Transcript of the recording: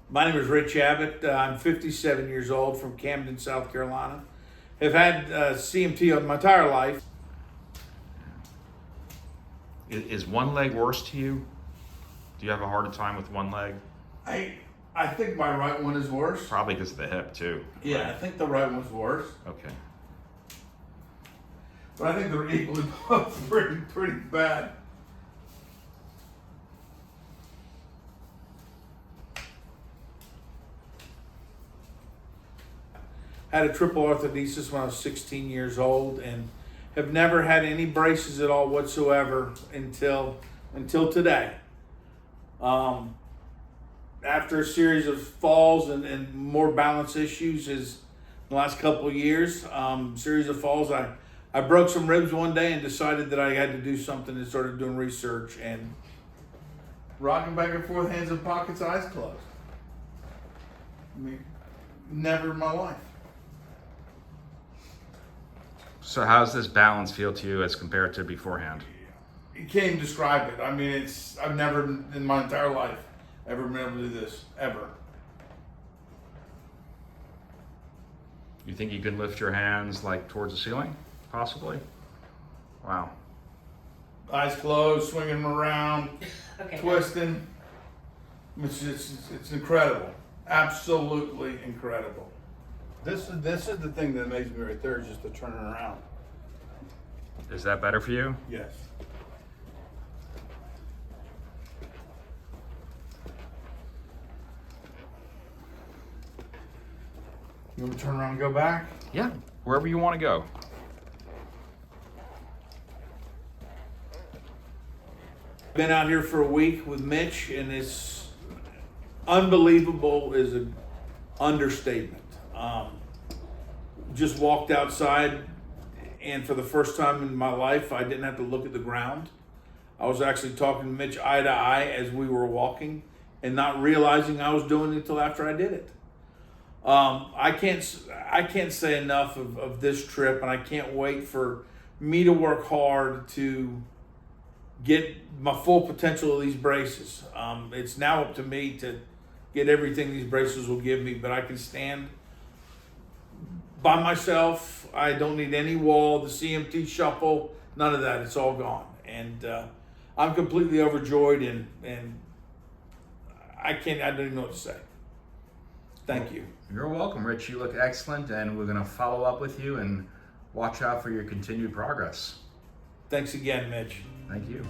My name is Rich Abbott. I'm 57 years old from Camden, South Carolina. Have had CMT my entire life. Is one leg worse to you? Do you have a harder time with one leg? I think my right one is worse. Probably because of the hip too. Yeah, right? I think the right one's worse. Okay. But I think they're equally both pretty bad. Had a triple orthosis when I was 16 years old and have never had any braces at all whatsoever until today. After a series of falls and more balance issues is the last couple of years, series of falls, I broke some ribs one day and decided that I had to do something and started doing research and rocking back and forth, hands in pockets, eyes closed. I mean, never in my life. So how does this balance feel to you as compared to beforehand? You can't even describe it. I mean, I've never in my entire life ever been able to do this, ever. You think you can lift your hands like towards the ceiling, possibly? Wow. Eyes closed, swinging them around, Okay. twisting. It's incredible. Absolutely incredible. This is the thing that amazes me right there, is just the turning around. Is that better for you? Yes. You want me to turn around and go back? Yeah. Wherever you want to go. Been out here for a week with Mitch, and it's unbelievable is an understatement. Just walked outside, and for the first time in my life, I didn't have to look at the ground. I was actually talking to Mitch eye to eye as we were walking, and not realizing I was doing it until after I did it. I can't say enough of this trip, and I can't wait for me to work hard to get my full potential of these braces. It's now up to me to get everything these braces will give me, but I can stand by myself. I don't need any wall, the CMT shuffle, none of that. It's all gone. And I'm completely overjoyed, and I don't even know what to say. Thank you. You're welcome, Rich. You look excellent, and we're going to follow up with you and watch out for your continued progress. Thanks again, Mitch. Thank you.